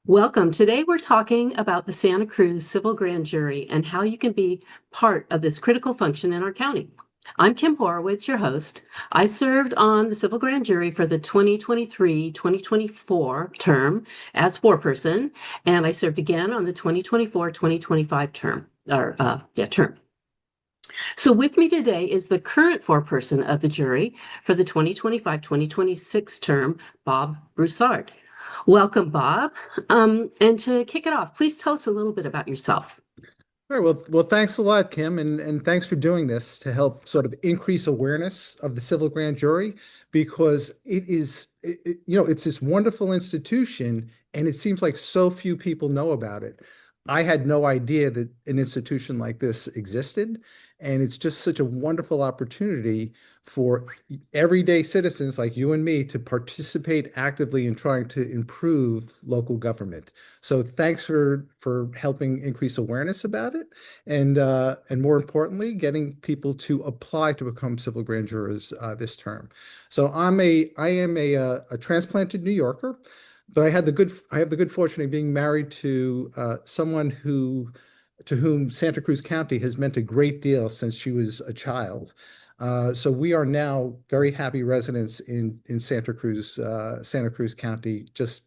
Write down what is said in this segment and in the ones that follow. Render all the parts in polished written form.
Welcome. Today we're talking about the Santa Cruz Civil Grand Jury and how you can be part of this critical function in our county. I'm Kim Horowitz, your host. I served on the Civil Grand Jury for the 2023-2024 term as foreperson, and I served again on the 2024-2025 term. So with me today is the current foreperson of the jury for the 2025-2026 term, Bob Broussard. Welcome, Bob. And to kick it off, please tell us a little bit about yourself. All right. Well, thanks a lot, Kim, and thanks for doing this to help sort of increase awareness of the civil grand jury because it's this wonderful institution, and it seems like so few people know about it. I had no idea that an institution like this existed, and it's just such a wonderful opportunity for everyday citizens like you and me to participate actively in trying to improve local government. So thanks for helping increase awareness about it, and more importantly, getting people to apply to become civil grand jurors this term. So I am a transplanted New Yorker, but I have the good fortune of being married to someone to whom Santa Cruz County has meant a great deal since she was a child. So we are now very happy residents in Santa Cruz County. Just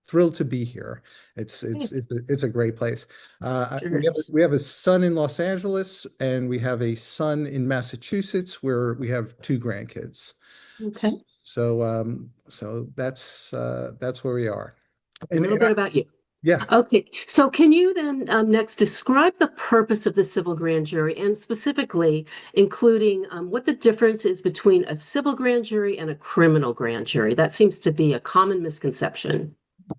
thrilled to be here. It's a great place. Sure. We have a son in Los Angeles, and we have a son in Massachusetts, where we have two grandkids. Okay. So that's where we are. A little And bit about you. yeah, Okay. So can you then next describe the purpose of the civil grand jury and specifically including what the difference is between a civil grand jury and a criminal grand jury? That seems to be a common misconception.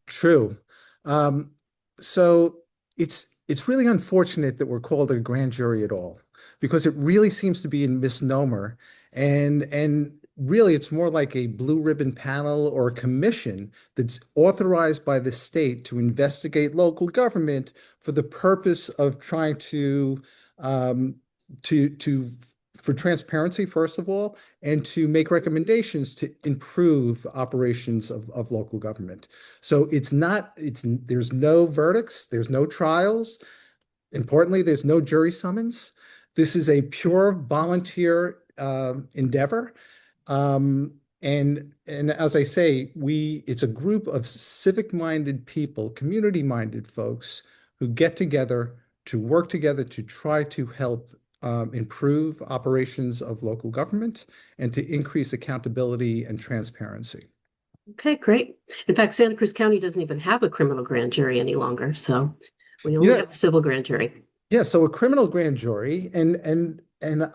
true. Um, so it's really unfortunate that we're called a grand jury at all, because it really seems to be a misnomer, and really it's more like a blue ribbon panel or a commission that's authorized by the state to investigate local government for the purpose of trying um, to for transparency, first of all, and to make recommendations to improve operations of local government. So there's no verdicts, there's no trials. Importantly, there's no jury summons. This is a pure volunteer endeavor. And as I say, it's a group of civic-minded people, community-minded folks who get together to work together to try to help improve operations of local government and to increase accountability and transparency. Okay, great. In fact, Santa Cruz County doesn't even have a criminal grand jury any longer, so we You only know, have a civil grand jury. yeah, so a criminal grand jury, and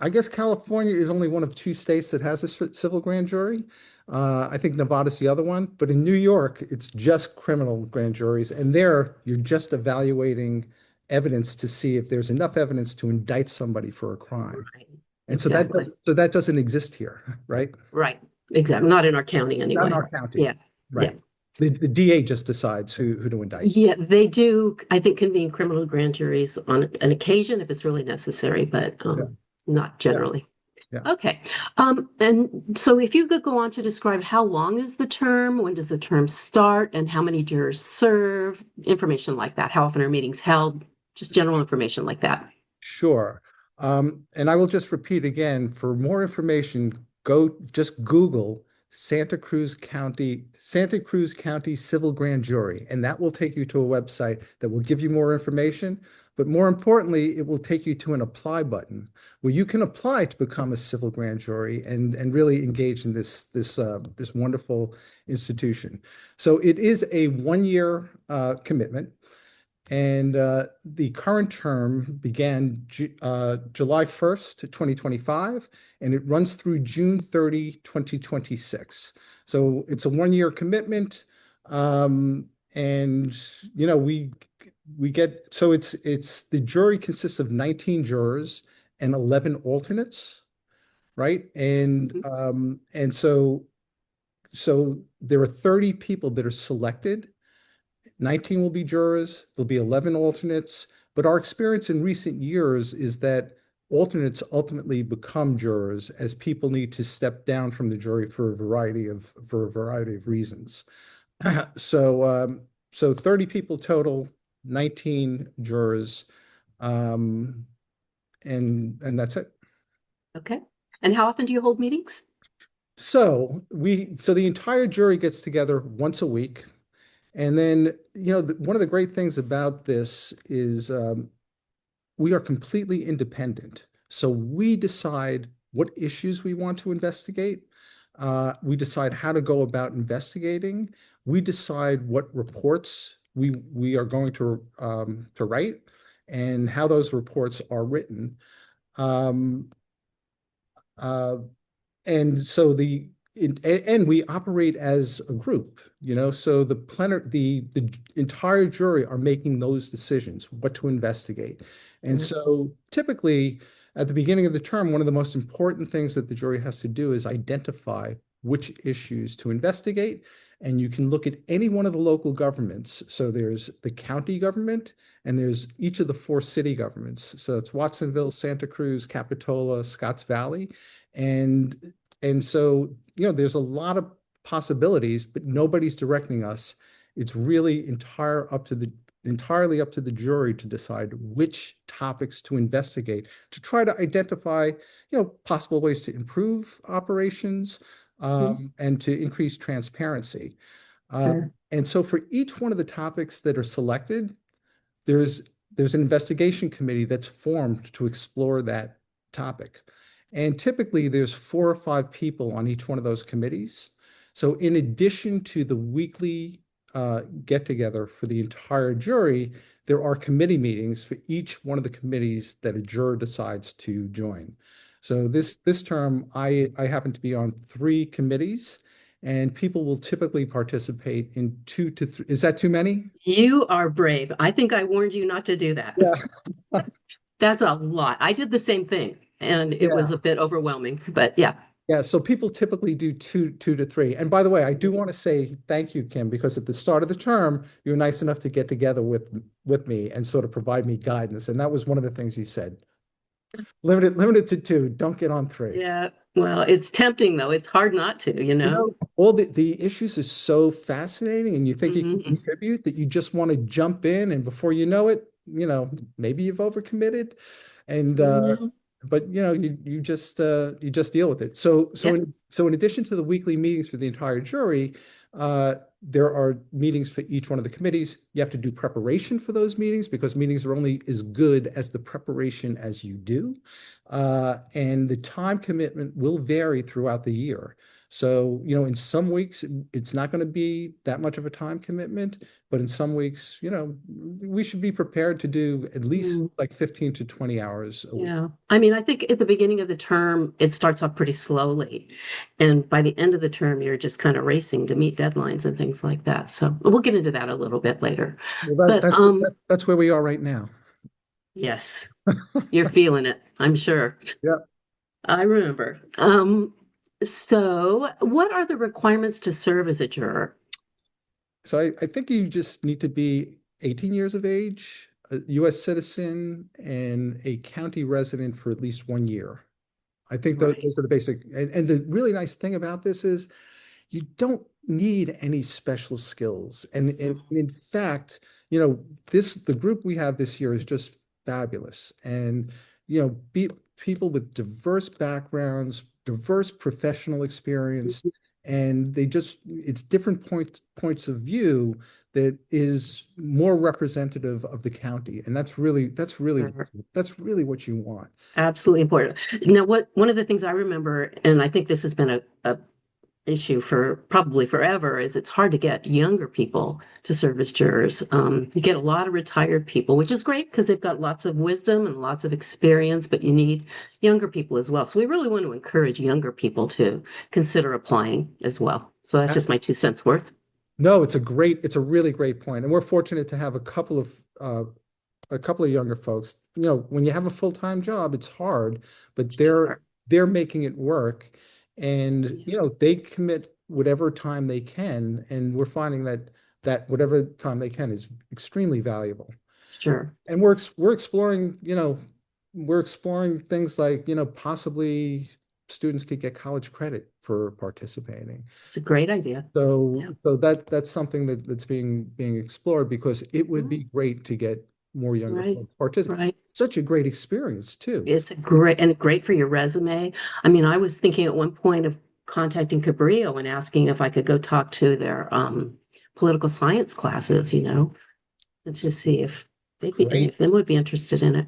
I guess California is only one of two states that has a civil grand jury. I think Nevada's the other one, but in New York, it's just criminal grand juries, and there you're just evaluating evidence to see if there's enough evidence to indict somebody for a crime. Right. And Exactly. so that doesn't exist here, right? Right. Exactly. Not in our county Not in anyway. our county, Yeah. Yeah. right? The DA just decides who to indict. Yeah, they do, I think, convene criminal grand juries on an occasion if it's really necessary, but Yeah, not yeah, generally. yeah. Okay. And so if you could go on to describe how long is the term, when does the term start, and how many jurors serve, information like that. How often are meetings held? Just general information like that. Sure. And I will just repeat again, for more information, go just Google Santa Cruz County Civil Grand Jury, and that will take you to a website that will give you more information. But more importantly, it will take you to an apply button where you can apply to become a civil grand jury and really engage in this wonderful institution. So it is a 1 year commitment. And the current term began July 1st, 2025, and it runs through June 30, 2026. So it's a 1 year commitment. And we get so it's the jury consists of 19 jurors and 11 alternates, right? Mhm. So there are 30 people that are selected. 19 will be jurors, there'll be 11 alternates, but our experience in recent years is that alternates ultimately become jurors as people need to step down from the jury for a variety of reasons. So so 30 people total, 19 jurors, um, and that's it. Okay. And how often do you hold meetings? So the entire jury gets together once a week. And then, one of the great things about this is we are completely independent. So we decide what issues we want to investigate. We decide how to go about investigating. We decide what reports we are going to write and how those reports are written. Um, uh, and so and we operate as a group, so the entire jury are making those decisions, what to investigate. And Mm, so typically at the beginning of the term, one of the most important things that the jury has to do is identify which issues to investigate. And you can look at any one of the local governments. So there's the county government and there's each of the four city governments. So it's Watsonville, Santa Cruz, Capitola, Scotts Valley. And and so, there's a lot of possibilities, but nobody's directing us. It's really entirely up to the jury to decide which topics to investigate, to try to identify, possible ways to improve operations, mm, and to increase transparency. sure. And so for each one of the topics that are selected, there's there's an investigation committee that's formed to explore that topic. And typically there's 4 or 5 people on each one of those committees. So in addition to the weekly get together for the entire jury, there are committee meetings for each one of the committees that a juror decides to join. So this term, I happen to be on 3 committees, and people will typically participate in 2 to 3. Is that too many? You are brave. I think I warned you not to do that. Yeah. That's a lot. I did the same thing, and it was Yeah. a bit overwhelming, but yeah. Yeah, so people typically do 2 to 3. And by the way, I do want to say thank you, Kim, because at the start of the term, you were nice enough to get together with me and sort of provide me guidance. And that was one of the things you said. Limited to 2, don't get on 3. Yeah. Well, it's tempting though. It's hard not to, you know? All the issues are so fascinating and you think you can Hmm. contribute that you just want to jump in, and before you know it, maybe you've overcommitted. And Hmm. but you just deal with it. Yeah. So in addition to the weekly meetings for the entire jury, there are meetings for each one of the committees. You have to do preparation for those meetings because meetings are only as good as the preparation as you do. And the time commitment will vary throughout the year. So, in some weeks, it's not going to be that much of a time commitment, but in some weeks, we should be prepared to do at least Mm, like 15 to 20 hours a week. yeah. I mean, I think at the beginning of the term, it starts off pretty slowly. And by the end of the term, you're just kind of racing to meet deadlines and things like that. So we'll get into that a little bit later. Well, But that's where we are right now. yes, you're feeling it, I'm sure. Yeah. I remember. So what are the requirements to serve as a juror? So I think you just need to be 18 years of age, a US citizen, and a county resident for at least 1 year. I think Right. those are the basic. And the really nice thing about this is you don't need any special skills. And in fact, the group we have this year is just fabulous. And, be people with diverse backgrounds, diverse professional experience, and it's different points of view that is more representative of the county. And Sure. that's really what you want. Absolutely important. Now, one of the things I remember, and I think this has been a issue for probably forever, is it's hard to get younger people to serve as jurors. You get a lot of retired people, which is great because they've got lots of wisdom and lots of experience, but you need younger people as well. So we really want to encourage younger people to consider applying as well. So that's just my 2 cents worth. No, it's a really great point. And we're fortunate to have a couple of younger folks. When you have a full-time job, it's hard, but they're Sure. they're making it work. And, Yeah, they commit whatever time they can, and we're finding that whatever time they can is extremely valuable. sure. And we're exploring things like, possibly students could get college credit for participating. It's a great idea. So Yeah. so that's something that's being explored because it would Mhm. be great to get more younger Right. folks participate. Right. Such a great experience too. It's a great for your resume. I mean, I was thinking at one point of contacting Cabrillo and asking if I could go talk to their political science classes, and to see if any Great, of them would be interested in it.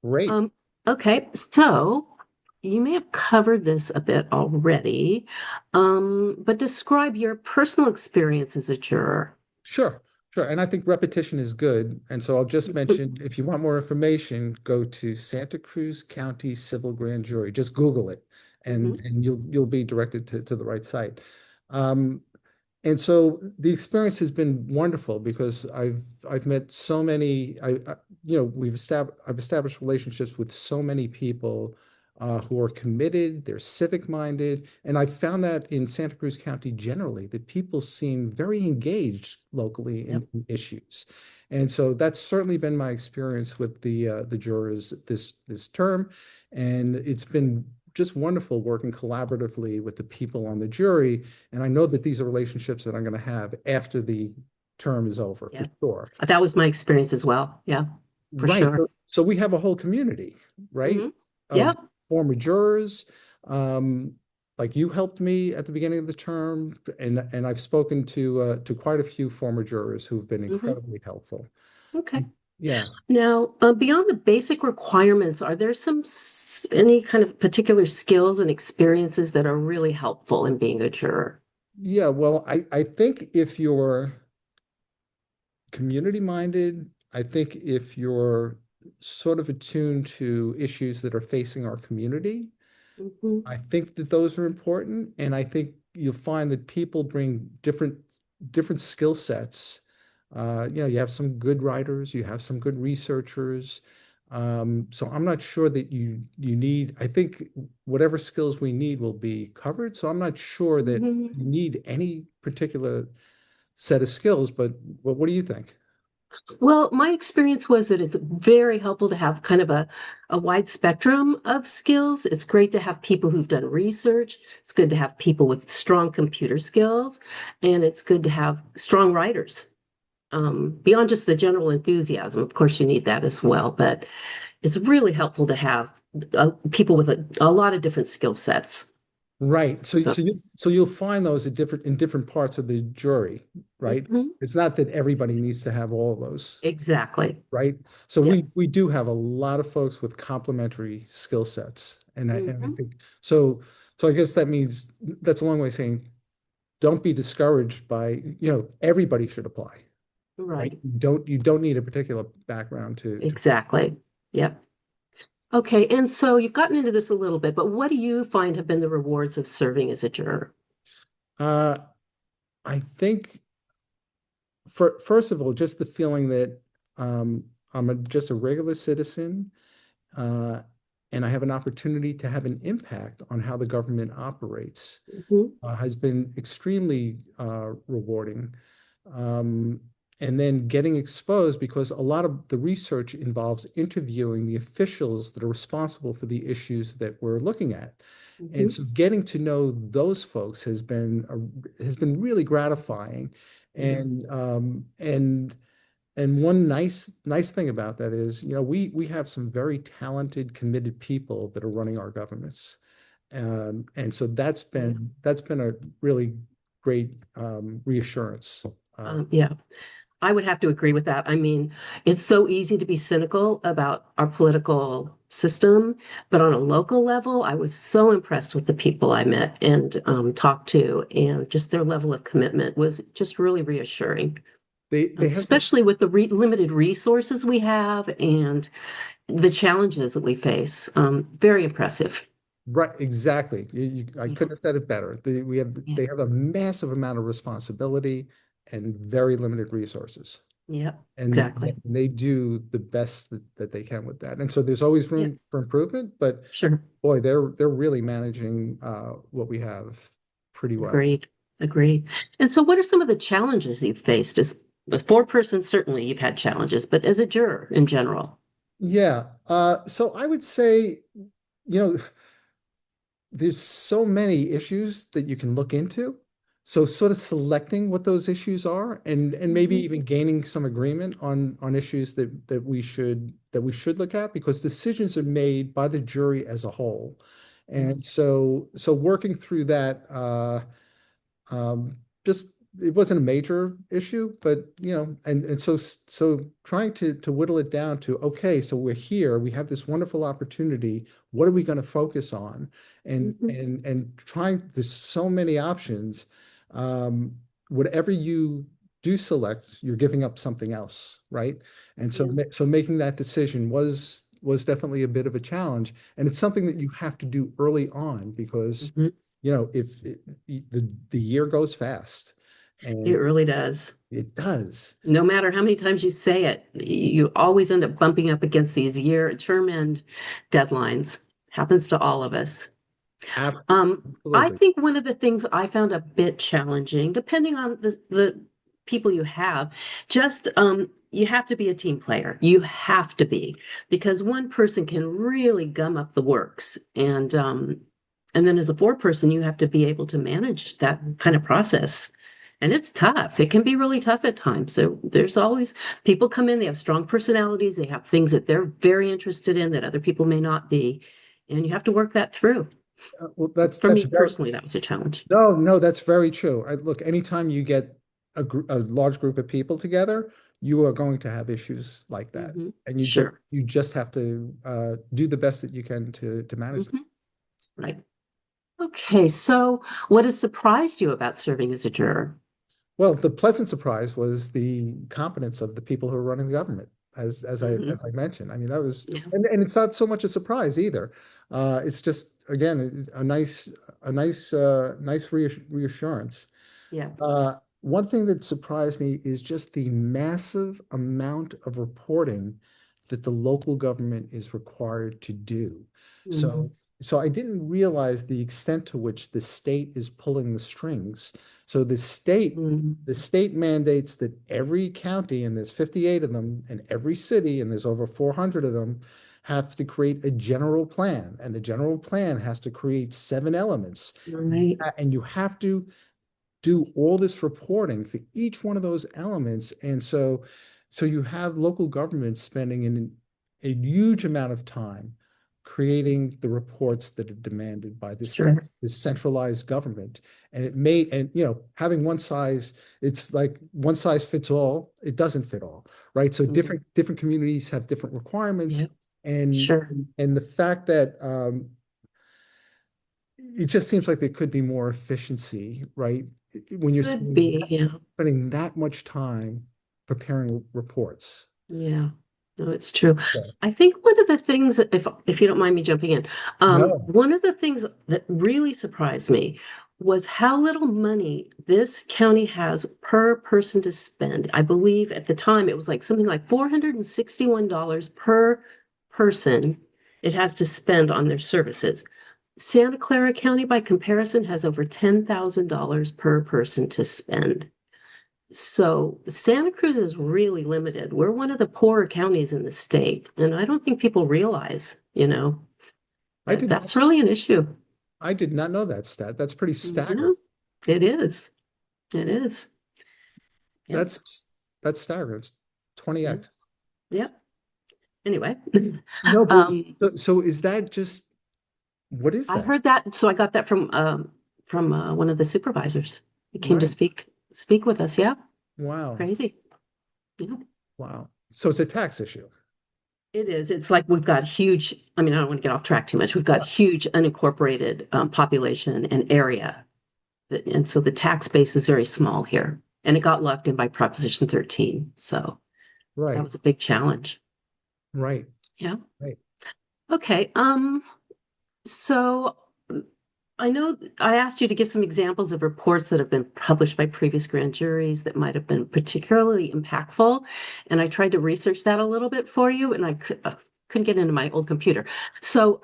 great. Um, okay, so you may have covered this a bit already, but describe your personal experience as a juror. Sure, sure. And I think repetition is good. And so I'll just mention, if you want more information, go to Santa Cruz County Civil Grand Jury. Just Google it Mhm, and you'll be directed to the right site. Um, and so the experience has been wonderful because I've met so many I've established relationships with so many people who are committed, they're civic minded, and I found that in Santa Cruz County generally that people seem very engaged locally yep, in issues, and so that's certainly been my experience with the jurors this term, and it's been just wonderful working collaboratively with the people on the jury. And I know that these are relationships that I'm going to have after the term is over, for yeah. sure. That was my experience as well. Yeah, for Right. sure. So we have a whole community, right, Hmm. of Yep. former jurors. Um, like you helped me at the beginning of the term, and I've spoken to quite a few former jurors who've been Hmm. incredibly helpful. Okay. Yeah. Now, beyond the basic requirements, are there any kind of particular skills and experiences that are really helpful in being a juror? Yeah. Well, I think if you're community minded, I think if you're sort of attuned to issues that are facing our community, Hmm. I think that those are important. And I think you'll find that people bring different skill sets. You have some good writers, you have some good researchers. So I'm not sure that you need, I think whatever skills we need will be covered. So I'm not sure that Hmm. you need any particular set of skills, but what do you think? Well, my experience was that it's very helpful to have kind of a wide spectrum of skills. It's great to have people who've done research. It's good to have people with strong computer skills, and it's good to have strong writers. Beyond just the general enthusiasm, of course, you need that as well, but it's really helpful to have people with a lot of different skill sets. Right. So, So you'll find those at different parts of the jury, right? mhm, It's not that everybody needs to have all of those, exactly. right? So Yep. we do have a lot of folks with complementary skill sets. And I Hmm. think so I guess that means that's a long way of saying don't be discouraged by, everybody should apply, right? Right. You don't need a particular background to Exactly. Yep. Okay, and so you've gotten into this a little bit, but what do you find have been the rewards of serving as a juror? uh I think first of all, just the feeling that I'm just a regular citizen, uh, and I have an opportunity to have an impact on how the government operates, Hmm. has been extremely rewarding. Um, and then getting exposed because a lot of the research involves interviewing the officials that are responsible for the issues that we're looking at. And Hmm. so getting to know those folks has been really gratifying. Yeah. And one nice thing about that is, we have some very talented, committed people that are running our governments. And so that's Yeah. been a really great reassurance. Yeah. I would have to agree with that. I mean, it's so easy to be cynical about our political system, but on a local level, I was so impressed with the people I met and talked to, and just their level of commitment was just really reassuring, They have the especially with the limited resources we have and the challenges that we face. Very impressive. right, exactly. I Yeah. couldn't have said it better. Yeah. They have a massive amount of responsibility and very limited resources. Yeah. And Exactly. they do the best that they can with that. And so there's always Yeah. room for improvement, but Sure. boy, they're really managing what we have pretty well. Agreed. Agreed. And so, what are some of the challenges you've faced as a foreperson? Certainly, you've had challenges, but as a juror in general. Yeah. So I would say, you know, there's so many issues that you can look into. So sort of selecting what those issues are and maybe Mhm. even gaining some agreement on issues that we should look at because decisions are made by the jury as a whole. Yeah. And so working through that just it wasn't a major issue, but and so trying to whittle it down to okay, so we're here, we have this wonderful opportunity. What are we going to focus on? Mhm. And trying there's so many options. Um, Whatever you do select, you're giving up something else, right? And so Yeah. so making that decision was definitely a bit of a challenge, and it's something that you have to do early on because Mhm. if the year goes fast, It and really does. it does. No matter how many times you say it, you always end up bumping up against these term end deadlines. Happens to all of us. I Absolutely. think one of the things I found a bit challenging, depending on the people you have, just you have to be a team player. You have to be, because one person can really gum up the works, and then as a four-person, you have to be able to manage that kind of process. And it's tough. It can be really tough at times. So there's always people come in, they have strong personalities, they have things that they're very interested in that other people may not be, and you have to work that through. Well, For that's me very personally, that was a challenge. no, that's very true. Look, anytime you get a large group of people together, you are going to have issues like that, Hmm. and Sure. you just have to do the best that you can to manage them. Hmm. Right. Okay. So, what has surprised you about serving as a juror? Well, the pleasant surprise was the competence of the people who are running the government, Hmm. as I mentioned. I mean, that was, Yeah. and it's not so much a surprise either. It's just again nice reassurance. Yeah. One thing that surprised me is just the massive amount of reporting that the local government is required to do. Hmm. So, so I didn't realize the extent to which the state is pulling the strings. So Hmm. the state mandates that every county, and there's 58 of them, and every city, and there's over 400 of them, have to create a general plan, and the general plan has to create 7 elements. Right. And you have to do all this reporting for each one of those elements. And so you have local governments spending a huge amount of time creating the reports that are demanded by Sure. this centralized government. And having one size, it's like one size fits all. It doesn't fit all, right? So Hmm. different communities have different requirements. Yeah. And Sure. and the fact that it just seems like there could be more efficiency, right? When you're Could be. Yeah. spending that much time preparing reports. Yeah. No, it's true. Yeah. I think one of the things, if you don't mind me jumping in, No, one of the things that really surprised me was how little money this county has per person to spend. I believe at the time it was like something like $461 per person it has to spend on their services. Santa Clara County, by comparison, has over $10,000 per person to spend. So Santa Cruz is really limited. We're one of the poorer counties in the state, and I don't think people realize, I that did not that's really an issue. I did not know that stat. That's pretty Yeah, staggering. it is. It is. Yep. That's that's staggering. It's Yeah. 20x. Yep. Anyway, No, but um, so is that just what is I that? heard that, so I got that from one of the supervisors. He came to Right. speak with us. Yeah, Wow. crazy. Yeah. Wow. So it's a tax issue. It is. It's like we've got huge, I mean, I don't want to get off track too much. We've got huge unincorporated population and area. And so the tax base is very small here. And it got locked in by Proposition 13. So that Right. was a big challenge. Right. Yeah. Right. Okay. So I know I asked you to give some examples of reports that have been published by previous grand juries that might have been particularly impactful. And I tried to research that a little bit for you, and couldn't get into my old computer. So,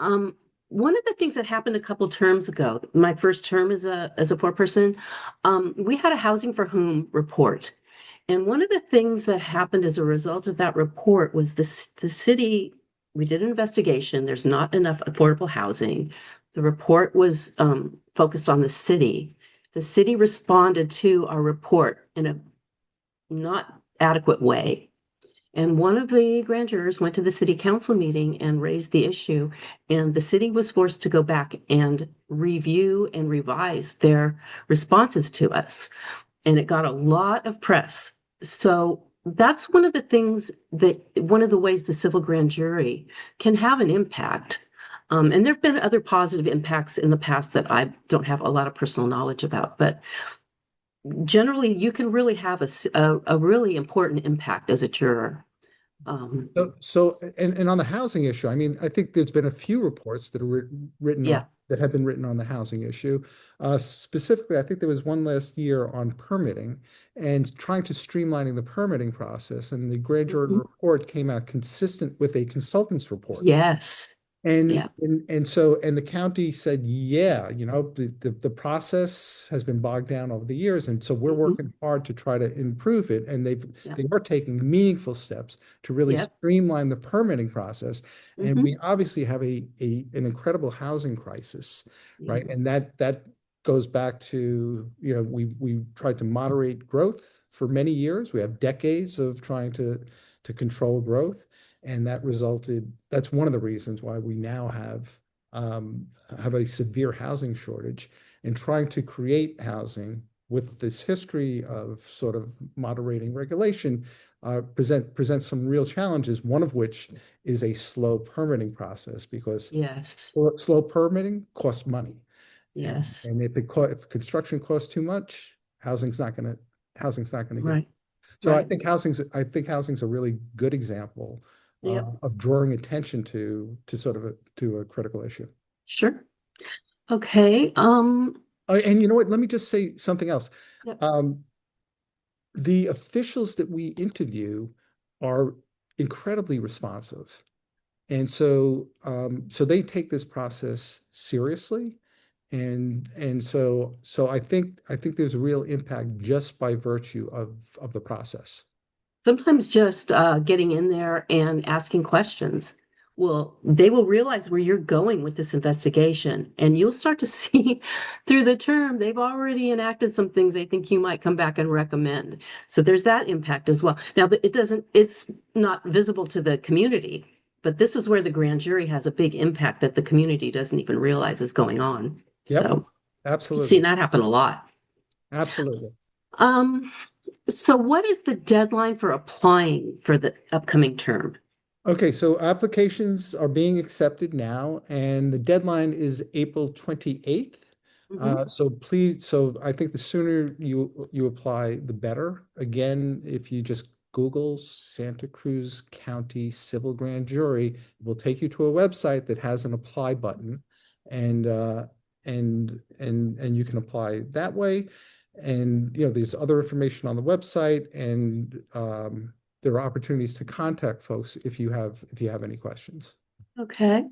one of the things that happened a couple terms ago, my first term as a foreperson, we had a Housing for Whom report. And one of the things that happened as a result of that report was the city, we did an investigation. There's not enough affordable housing. The report was focused on the city. The city responded to our report in a not adequate way. And one of the grand jurors went to the city council meeting and raised the issue, and the city was forced to go back and review and revise their responses to us. And it got a lot of press. So that's one of the things that one of the ways the civil grand jury can have an impact. And there have been other positive impacts in the past that I don't have a lot of personal knowledge about, but generally you can really have a really important impact as a juror. Um, And on the housing issue, I mean, I think there's been a few reports that are written on yeah. that have been written on the housing issue. Specifically, I think there was one last year on permitting and trying to streamlining the permitting process. And the grand jury Mhm. report came out consistent with a consultant's report. Yes. Yeah. And the county said, yeah, the process has been bogged down over the years, and so we're Mhm. working hard to try to improve it. And Yeah. they are taking meaningful steps to really Yep. streamline the permitting process. And Hmm. we obviously have an incredible housing crisis, Yeah. right? And that goes back to, we tried to moderate growth for many years. We have decades of trying to control growth. And that's one of the reasons why we now have a severe housing shortage, and trying to create housing with this history of sort of moderating regulation presents some real challenges, one of which is a slow permitting process, because Yes. slow permitting costs money. Yes. And if construction costs too much, housing's not gonna get. Right. So Right. I think housing's a really good example Yep. of drawing attention to a critical issue. Sure. Okay. And you know what? Let me just say something else. Yep. Um, the officials that we interview are incredibly responsive. And so they take this process seriously. And so I think there's a real impact just by virtue of the process. Sometimes just getting in there and asking questions they will realize where you're going with this investigation, and you'll start to see through the term they've already enacted some things they think you might come back and recommend. So there's that impact as well. Now, it's not visible to the community, but this is where the grand jury has a big impact that the community doesn't even realize is going on. Yep, So you've seen absolutely. that happen a lot. Absolutely. Um, so what is the deadline for applying for the upcoming term? Okay, so applications are being accepted now, and the deadline is April 28th. Mhm. So I think the sooner you apply, the better. Again, if you just Google Santa Cruz County Civil Grand Jury, it will take you to a website that has an apply button, and you can apply that way. And there's other information on the website, and there are opportunities to contact folks if you have any questions. Okay.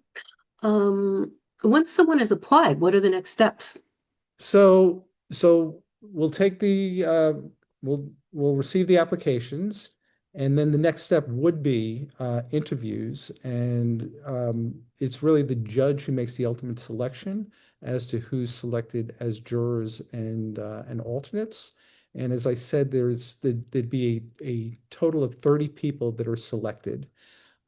Once someone has applied, what are the next steps? So we'll take the we'll receive the applications, and then the next step would be interviews, and it's really the judge who makes the ultimate selection as to who's selected as jurors and alternates. And as I said, there'd be a total of 30 people that are selected,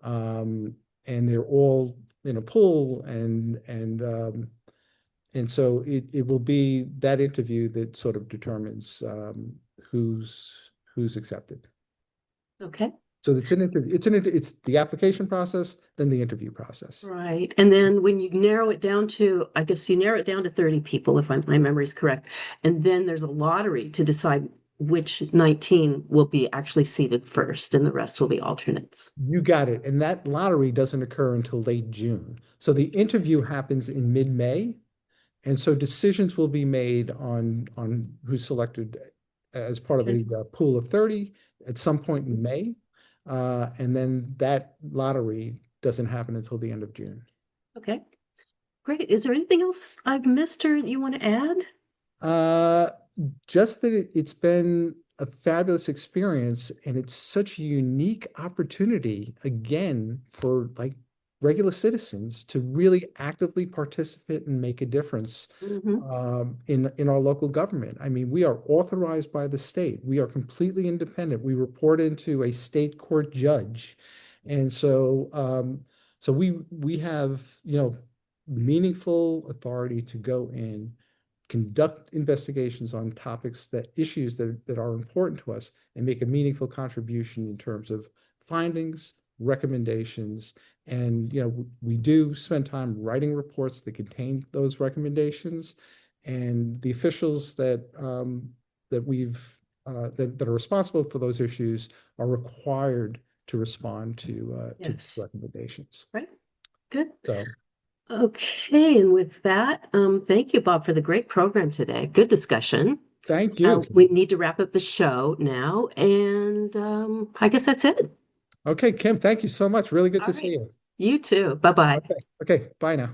and they're all in a pool, and so it will be that interview that sort of determines who's accepted. Okay. So it's the application process, then the interview process. Right. And then when you narrow it down to, I guess you narrow it down to 30 people, if my memory is correct. And then there's a lottery to decide which 19 will be actually seated first, and the rest will be alternates. You got it. And that lottery doesn't occur until late June. So the interview happens in mid-May. And so decisions will be made on who's selected as part of Okay. the pool of 30 at some point in May. And then that lottery doesn't happen until the end of June. Okay. Great. Is there anything else I've missed or you want to add? Uh, just that it's been a fabulous experience, and it's such a unique opportunity again for like regular citizens to really actively participate and make a difference Mhm. in our local government. I mean, we are authorized by the state. We are completely independent. We report into a state court judge. And so we have, meaningful authority to go in, conduct investigations on topics issues that are important to us, and make a meaningful contribution in terms of findings, recommendations, and we do spend time writing reports that contain those recommendations, and the officials that are responsible for those issues are required to respond to Yes. recommendations. Right. Good. So Okay, and with that, thank you, Bob, for the great program today. Good discussion. thank you. We need to wrap up the show now, and I guess that's it. Okay, Kim, thank you so much. Really good All to see right. you. You too. Bye-bye. Okay, okay, bye now.